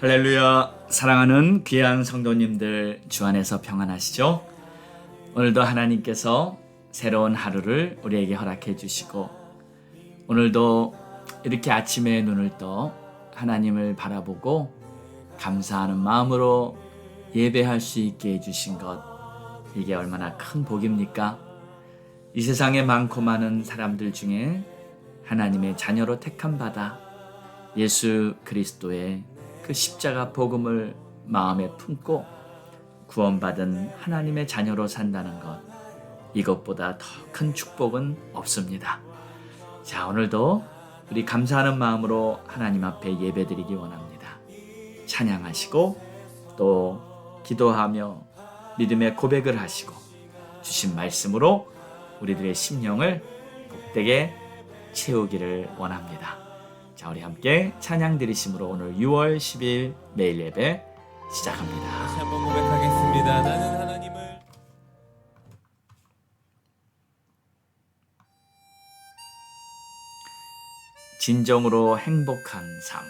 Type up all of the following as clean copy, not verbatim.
할렐루야. 사랑하는 귀한 성도님들, 주 안에서 평안하시죠? 오늘도 하나님께서 새로운 하루를 우리에게 허락해 주시고, 오늘도 이렇게 아침에 눈을 떠 하나님을 바라보고 감사하는 마음으로 예배할 수 있게 해주신 것, 이게 얼마나 큰 복입니까? 이 세상에 많고 많은 사람들 중에 하나님의 자녀로 택함 받아 예수 그리스도의 그 십자가 복음을 마음에 품고 구원받은 하나님의 자녀로 산다는 것, 이것보다 더 큰 축복은 없습니다. 자, 오늘도 우리 감사하는 마음으로 하나님 앞에 예배드리기 원합니다. 찬양하시고 또 기도하며 믿음의 고백을 하시고 주신 말씀으로 우리들의 심령을 복되게 채우기를 원합니다. 자, 우리 함께 찬양 드리심으로 오늘 6월 10일 매일 예배 시작합니다. 다시 한번 고백하겠습니다. 나는 하나님을 진정으로 행복한 삶,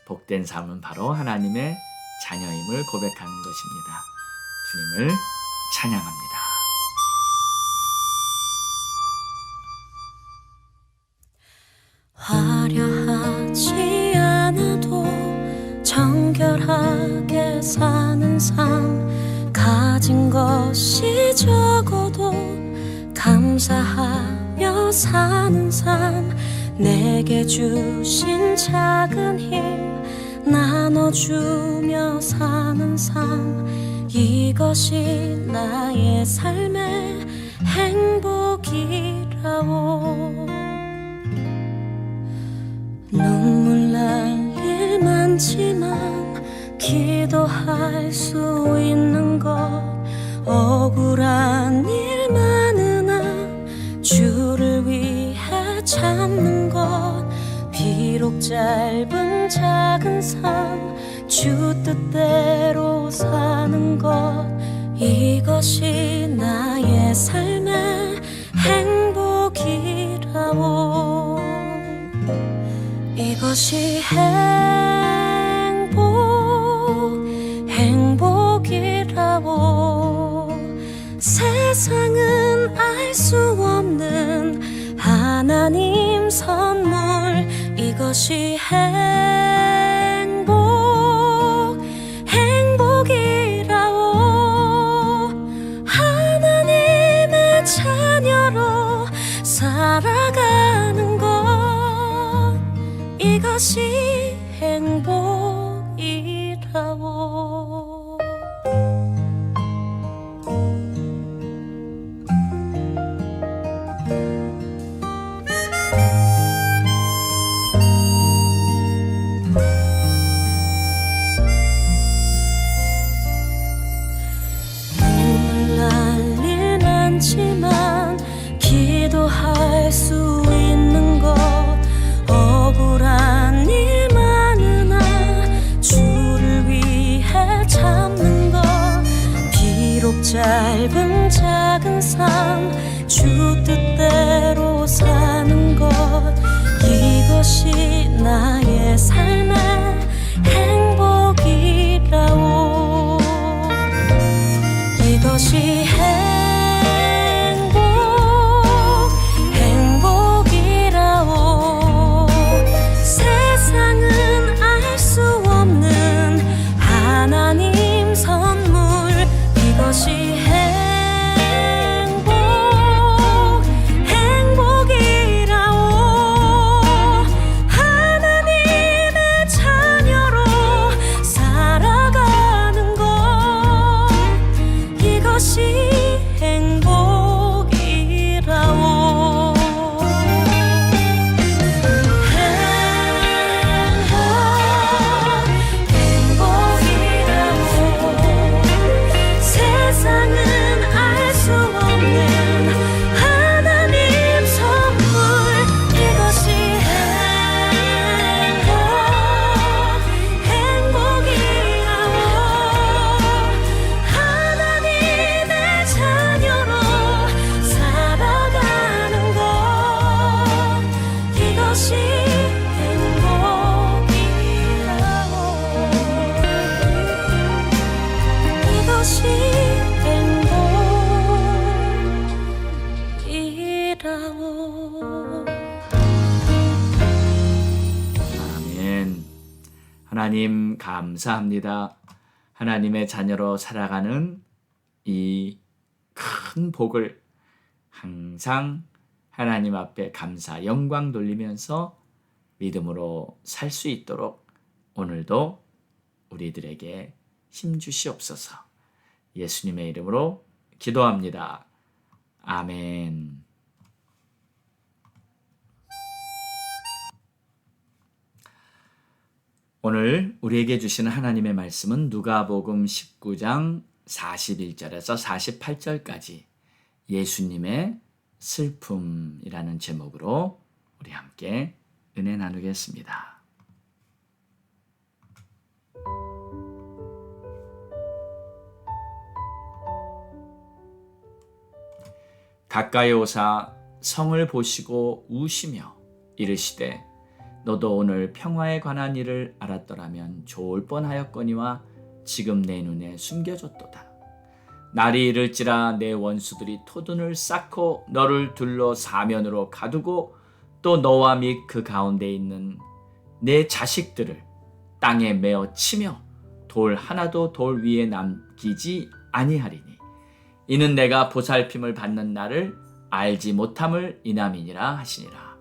복된 삶은 바로 하나님의 자녀임을 고백하는 것입니다. 주님을 찬양합니다. 화려하지 않아도 정결하게 사는 삶, 가진 것이 적어도 감사하며 사는 삶, 내게 주신 작은 힘 나눠주며 사는 삶, 이것이 나의 삶의 행복이라오. 눈물 날 일 많지만 기도할 수 있는 것, 억울한 일 많으나 주를 위해 참는 것, 비록 짧은 작은 삶 주 뜻대로 사는 것, 이것이 나의 삶의 행복이라오. 이것이 행복이라고. 세상은 알 수 없는 하나님 선물, 이것이 행복이라고. 하나님의 자녀로 살아가는 것, 이것이 행복이라고. 눈물 날 일 많지만 기도할 수 있는 것, 억울한 일 많으나 주를 위해 참는 것, 비록 짧은 작은 삶 주 뜻대로 사는 것, 이것이 나의 삶의 행복이라오. 이것이 행복이라오. 세상은 알 수 없는 하나님 선물, 이것이 행복이라고. 하나님 감사합니다. 하나님의 자녀로 살아가는 이 큰 복을 항상 하나님 앞에 감사, 영광 돌리면서 믿음으로 살 수 있도록 오늘도 우리들에게 힘 주시옵소서. 예수님의 이름으로 기도합니다. 아멘. 오늘 우리에게 주시는 하나님의 말씀은 누가복음 19장 41절에서 48절까지 예수님의 슬픔이라는 제목으로 우리 함께 은혜 나누겠습니다. 가까이 오사 성을 보시고 우시며 이르시되 너도 오늘 평화에 관한 일을 알았더라면 좋을 뻔하였거니와 지금 내 눈에 숨겨졌도다. 날이 이를지라 내 원수들이 토둔을 쌓고 너를 둘러 사면으로 가두고 또 너와 및 그 가운데 있는 내 자식들을 땅에 메어 치며 돌 하나도 돌 위에 남기지 아니하리니 이는 내가 보살핌을 받는 날을 알지 못함을 인함이니라 하시니라.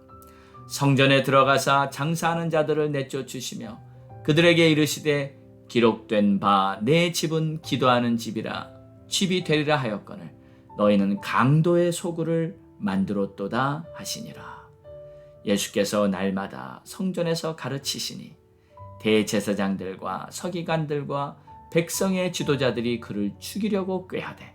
성전에 들어가사 장사하는 자들을 내쫓으시며 그들에게 이르시되 기록된 바 내 집은 기도하는 집이라 집이 되리라 하였거늘 너희는 강도의 소굴을 만들었도다 하시니라. 예수께서 날마다 성전에서 가르치시니 대제사장들과 서기관들과 백성의 지도자들이 그를 죽이려고 꾀하되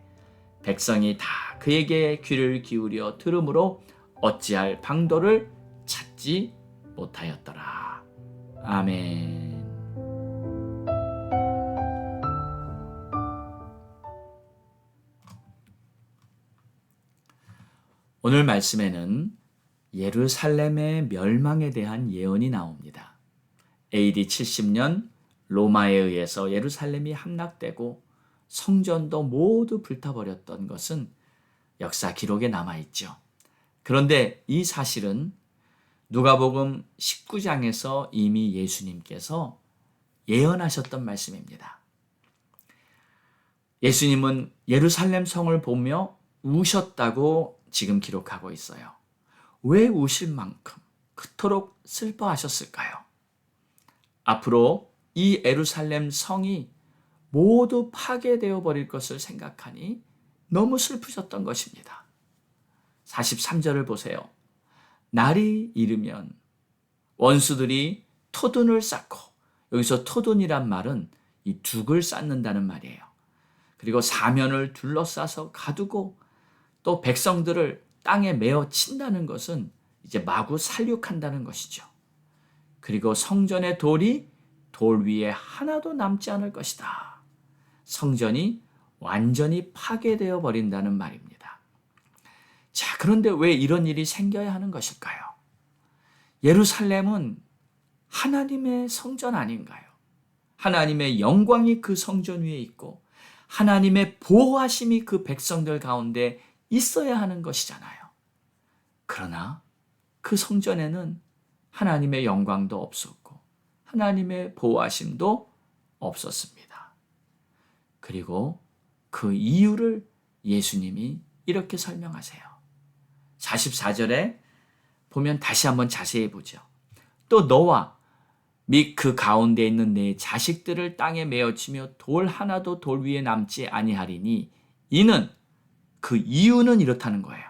백성이 다 그에게 귀를 기울여 들으므로 어찌할 방도를 찾지 못하였더라. 아멘. 오늘 말씀에는 예루살렘의 멸망에 대한 예언이 나옵니다. AD 70년 로마에 의해서 예루살렘이 함락되고 성전도 모두 불타버렸던 것은 역사 기록에 남아있죠. 그런데 이 사실은 누가복음 19장에서 이미 예수님께서 예언하셨던 말씀입니다. 예수님은 예루살렘 성을 보며 우셨다고 지금 기록하고 있어요. 왜 우실 만큼 그토록 슬퍼하셨을까요? 앞으로 이 예루살렘 성이 모두 파괴되어 버릴 것을 생각하니 너무 슬프셨던 것입니다. 43절을 보세요. 날이 이르면 원수들이 토둔을 쌓고, 여기서 토둔이란 말은 이 둑을 쌓는다는 말이에요. 그리고 사면을 둘러싸서 가두고 또 백성들을 땅에 메어 친다는 것은 이제 마구 살육한다는 것이죠. 그리고 성전의 돌이 돌 위에 하나도 남지 않을 것이다. 성전이 완전히 파괴되어 버린다는 말입니다. 자, 그런데 왜 이런 일이 생겨야 하는 것일까요? 예루살렘은 하나님의 성전 아닌가요? 하나님의 영광이 그 성전 위에 있고 하나님의 보호하심이 그 백성들 가운데 있어야 하는 것이잖아요. 그러나 그 성전에는 하나님의 영광도 없었고 하나님의 보호하심도 없었습니다. 그리고 그 이유를 예수님이 이렇게 설명하세요. 44절에 보면 다시 한번 자세히 보죠. 또 너와 및 그 가운데 있는 내 자식들을 땅에 메어치며 돌 하나도 돌 위에 남지 아니하리니 이는 그 이유는 이렇다는 거예요.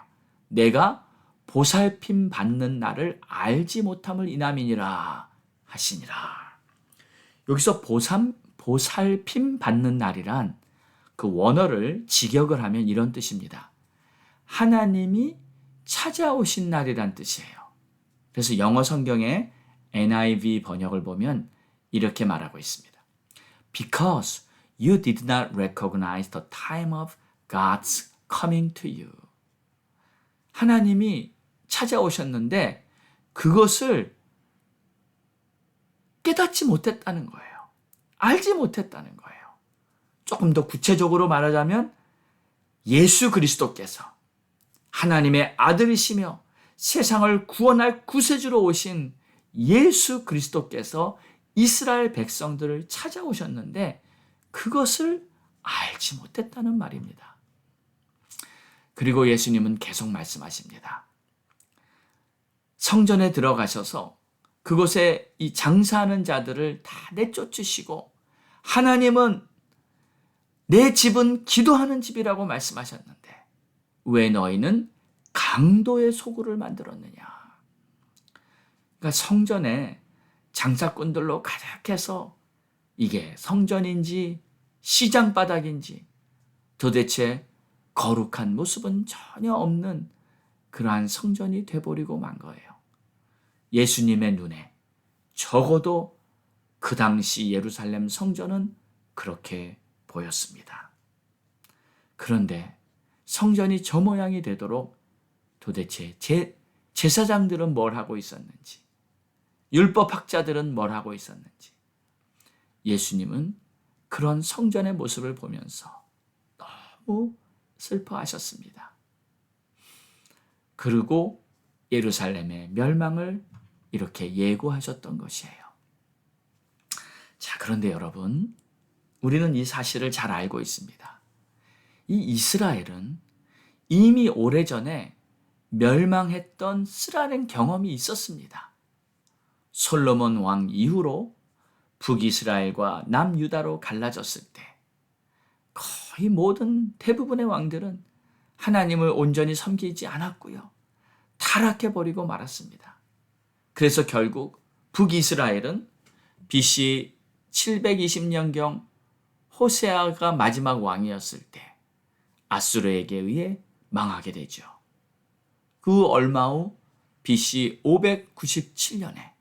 내가 보살핌 받는 날을 알지 못함을 인함이니라 하시니라. 여기서 보살핌 받는 날이란 그 원어를 직역을 하면 이런 뜻입니다. 하나님이 찾아오신 날이란 뜻이에요. 그래서 영어 성경의 NIV 번역을 보면 이렇게 말하고 있습니다. Because you did not recognize the time of God's coming to you. 하나님이 찾아오셨는데 그것을 깨닫지 못했다는 거예요. 알지 못했다는 거예요. 조금 더 구체적으로 말하자면 예수 그리스도께서 하나님의 아들이시며 세상을 구원할 구세주로 오신 예수 그리스도께서 이스라엘 백성들을 찾아오셨는데 그것을 알지 못했다는 말입니다. 그리고 예수님은 계속 말씀하십니다. 성전에 들어가셔서 그곳에 이 장사하는 자들을 다 내쫓으시고 하나님은 내 집은 기도하는 집이라고 말씀하셨는데 왜 너희는 강도의 소굴을 만들었느냐. 그러니까 성전에 장사꾼들로 가득해서 이게 성전인지 시장바닥인지 도대체 거룩한 모습은 전혀 없는 그러한 성전이 돼버리고 만 거예요. 예수님의 눈에 적어도 그 당시 예루살렘 성전은 그렇게 보였습니다. 그런데 성전이 저 모양이 되도록 도대체 제사장들은 뭘 하고 있었는지, 율법학자들은 뭘 하고 있었는지, 예수님은 그런 성전의 모습을 보면서 너무 슬퍼하셨습니다. 그리고 예루살렘의 멸망을 이렇게 예고하셨던 것이에요. 자, 그런데 여러분, 우리는 이 사실을 잘 알고 있습니다. 이 이스라엘은 이미 오래전에 멸망했던 쓰라린 경험이 있었습니다. 솔로몬 왕 이후로 북이스라엘과 남유다로 갈라졌을 때 거의 모든 대부분의 왕들은 하나님을 온전히 섬기지 않았고요. 타락해버리고 말았습니다. 그래서 결국 북이스라엘은 BC 720년경 호세아가 마지막 왕이었을 때 아수르에게 의해 망하게 되죠. 그 얼마 후 BC 597년에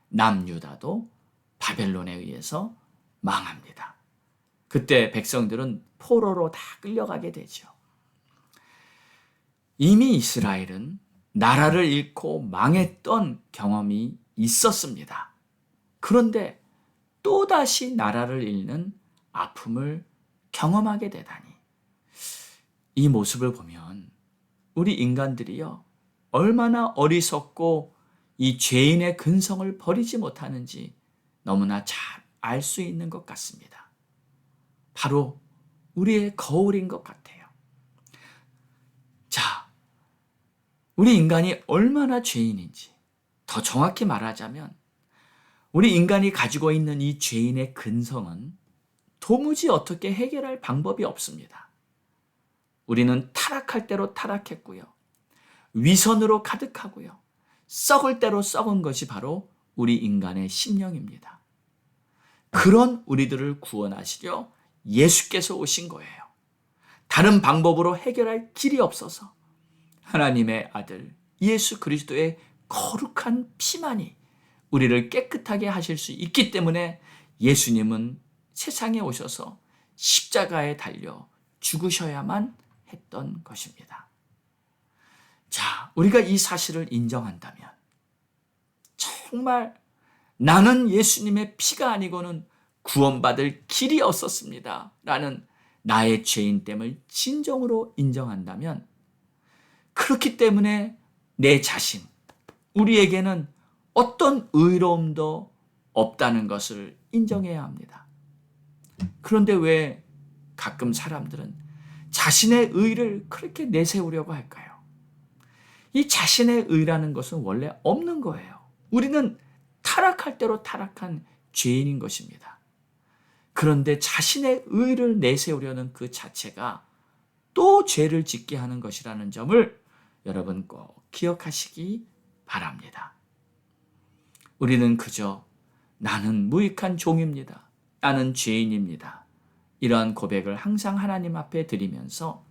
남유다도 바벨론에 의해서 망합니다. 그때 백성들은 포로로 다 끌려가게 되죠. 이미 이스라엘은 나라를 잃고 망했던 경험이 있었습니다. 그런데 또다시 나라를 잃는 아픔을 경험하게 되다니. 이 모습을 보면 우리 인간들이요, 얼마나 어리석고 이 죄인의 근성을 버리지 못하는지 너무나 잘 알 수 있는 것 같습니다. 바로 우리의 거울인 것 같아요. 자, 우리 인간이 얼마나 죄인인지, 더 정확히 말하자면 우리 인간이 가지고 있는 이 죄인의 근성은 도무지 어떻게 해결할 방법이 없습니다. 우리는 타락할 대로 타락했고요. 위선으로 가득하고요. 썩을 대로 썩은 것이 바로 우리 인간의 심령입니다. 그런 우리들을 구원하시려 예수께서 오신 거예요. 다른 방법으로 해결할 길이 없어서 하나님의 아들 예수 그리스도의 거룩한 피만이 우리를 깨끗하게 하실 수 있기 때문에 예수님은 세상에 오셔서 십자가에 달려 죽으셔야만 했던 것입니다. 자, 우리가 이 사실을 인정한다면 정말 나는 예수님의 피가 아니고는 구원받을 길이 없었습니다 라는 나의 죄인됨을 진정으로 인정한다면, 그렇기 때문에 내 자신, 우리에게는 어떤 의로움도 없다는 것을 인정해야 합니다. 그런데 왜 가끔 사람들은 자신의 의를 그렇게 내세우려고 할까요? 이 자신의 의라는 것은 원래 없는 거예요. 우리는 타락할 대로 타락한 죄인인 것입니다. 그런데 자신의 의를 내세우려는 그 자체가 또 죄를 짓게 하는 것이라는 점을 여러분 꼭 기억하시기 바랍니다. 우리는 그저 나는 무익한 종입니다. 나는 죄인입니다. 이러한 고백을 항상 하나님 앞에 드리면서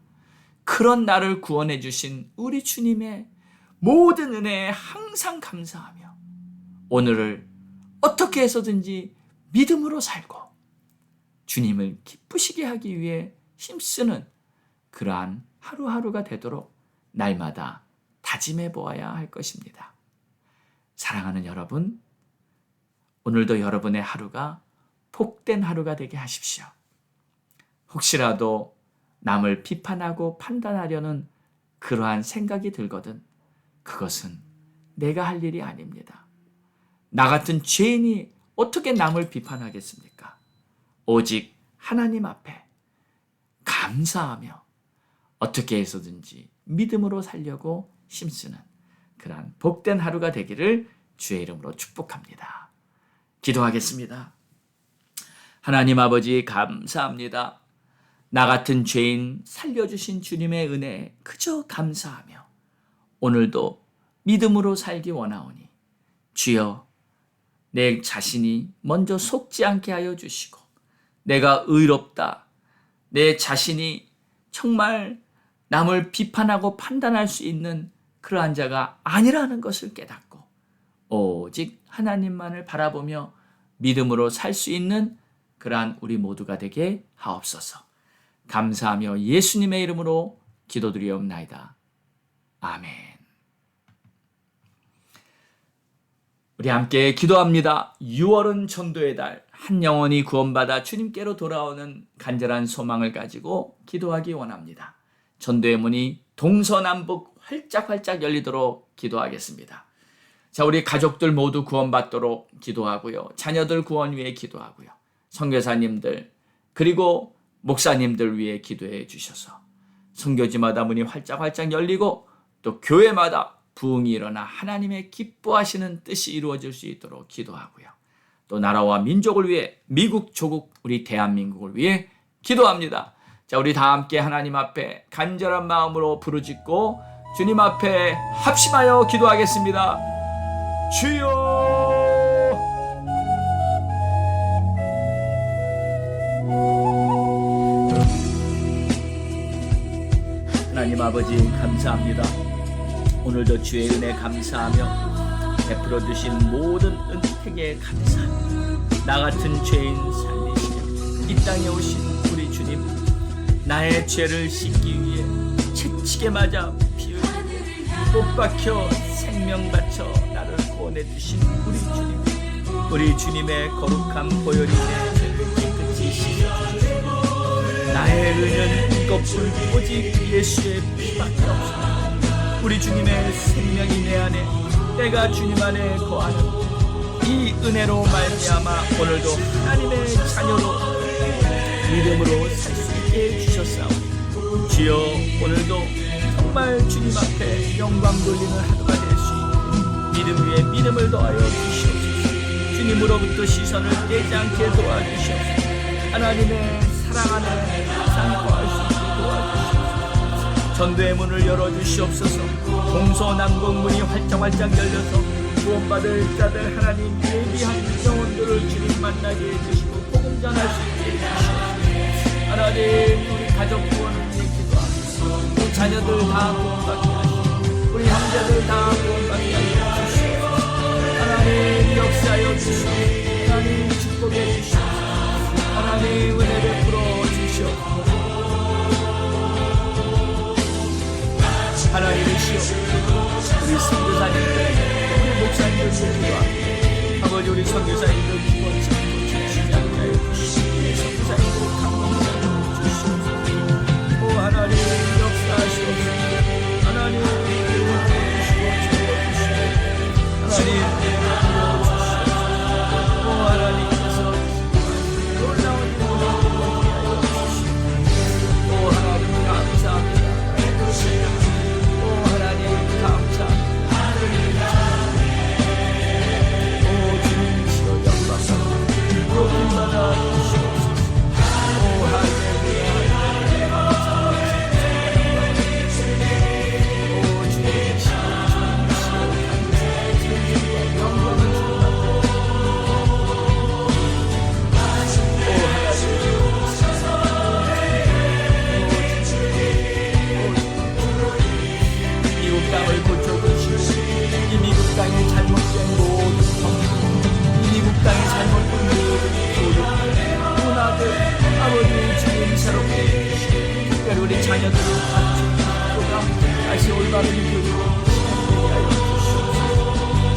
그런 나를 구원해 주신 우리 주님의 모든 은혜에 항상 감사하며 오늘을 어떻게 해서든지 믿음으로 살고 주님을 기쁘시게 하기 위해 힘쓰는 그러한 하루하루가 되도록 날마다 다짐해 보아야 할 것입니다. 사랑하는 여러분, 오늘도 여러분의 하루가 복된 하루가 되게 하십시오. 혹시라도 남을 비판하고 판단하려는 그러한 생각이 들거든 그것은 내가 할 일이 아닙니다. 나 같은 죄인이 어떻게 남을 비판하겠습니까? 오직 하나님 앞에 감사하며 어떻게 해서든지 믿음으로 살려고 힘쓰는 그러한 복된 하루가 되기를 주의 이름으로 축복합니다. 기도하겠습니다. 하나님 아버지 감사합니다. 나 같은 죄인 살려주신 주님의 은혜에 그저 감사하며 오늘도 믿음으로 살기 원하오니 주여 내 자신이 먼저 속지 않게 하여 주시고 내가 의롭다, 내 자신이 정말 남을 비판하고 판단할 수 있는 그러한 자가 아니라는 것을 깨닫고 오직 하나님만을 바라보며 믿음으로 살 수 있는 그러한 우리 모두가 되게 하옵소서. 감사하며 예수님의 이름으로 기도드리옵나이다. 아멘. 우리 함께 기도합니다. 6월은 전도의 달, 한 영혼이 구원받아 주님께로 돌아오는 간절한 소망을 가지고 기도하기 원합니다. 전도의 문이 동서남북 활짝활짝 열리도록 기도하겠습니다. 자, 우리 가족들 모두 구원받도록 기도하고요. 자녀들 구원 위해 기도하고요. 선교사님들 그리고 목사님들 위해 기도해 주셔서 선교지마다 문이 활짝활짝 열리고 또 교회마다 부흥이 일어나 하나님의 기뻐하시는 뜻이 이루어질 수 있도록 기도하고요. 또 나라와 민족을 위해 미국 조국 우리 대한민국을 위해 기도합니다. 자, 우리 다 함께 하나님 앞에 간절한 마음으로 부르짖고 주님 앞에 합심하여 기도하겠습니다. 주여! 하나님 아버지 감사합니다. 오늘도 주의 은혜 감사하며 베풀어 주신 모든 은택에 감사합니다. 나 같은 죄인 살리시며 이 땅에 오신 우리 주님, 나의 죄를 씻기 위해 채찍에 맞아 피 흘리고 못 박혀 생명 바쳐 나를 구원해 주신 우리 주님, 우리 주님의 거룩한 보혈이 내 죄를 깨끗이 씻어주시며 나의 은혜는 이것뿐 오직 예수의 피밖에 없습니다. 우리 주님의 생명이 내 안에, 내가 주님 안에 거하는 이 은혜로 말미암아 오늘도 하나님의 자녀로 믿음으로 살 수 있게 해주셨사오니 주여, 오늘도 정말 주님 앞에 영광 돌리는 하루가 될 수 있게 믿음 위에 믿음을 더하여 주시옵소서. 주님으로부터 시선을 떼지 않게 도와주시옵소서. 하나님의 사랑 안에 항상 거할 수 있게 도와주시옵소서. 전도의 문을 열어주시옵소서. 동서남북 문이 활짝활짝 열려서 구원받을 자들 하나님 예비한 영혼들을 주님 만나게 해주시고 복음 전할 수 있게 해주시옵소서. 하나님, 우리 가족 구원을 위해 기도합니다. 우리 자녀들 다 구원받게 하시고 우리 형제들 다 구원받게 하여 주시옵소서. 하나님 역사하여 주시옵소서. 하나님 축복해 주시옵소서. 하나님 은혜 베풀어 주시옵소서. 하나님이시여, 우리 선교사님들, 우리 목사님들 기도합니다. 아버지, 우리 선교사님들 기원 참고 주시지 않게 하여 주시고 우리 선교사님들 감동하여 주시옵소서. 오 하나님 역사하시옵소서. 하나님 주시옵소서. 하나님 오 하나님께서 놀라운 일을 하여 주시옵소서. 오 하나님 감사합니다. 우리 자녀들을 갖추고 다시 올바른 교육을 시작되게 하여 주시옵소서.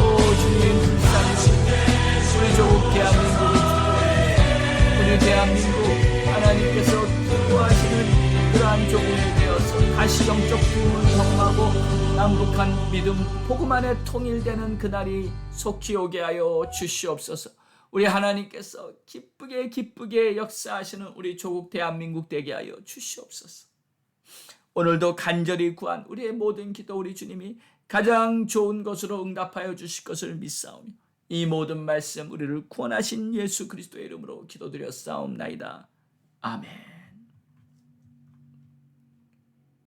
오 주님, 불쌍히 우리 조국 대한민국을 축복해. 우리 대한민국 하나님께서 기뻐하시는 그러한 조국이 되어서 다시 영적 부흥을 경험하고 남북한 믿음 복음 안에 통일되는 그날이 속히 오게 하여 주시옵소서. 우리 하나님께서 기쁘게 역사하시는 우리 조국 대한민국 되게 하여 주시옵소서. 오늘도 간절히 구한 우리의 모든 기도 우리 주님이 가장 좋은 것으로 응답하여 주실 것을 믿사오며 이 모든 말씀 우리를 구원하신 예수 그리스도의 이름으로 기도드렸사옵나이다. 아멘.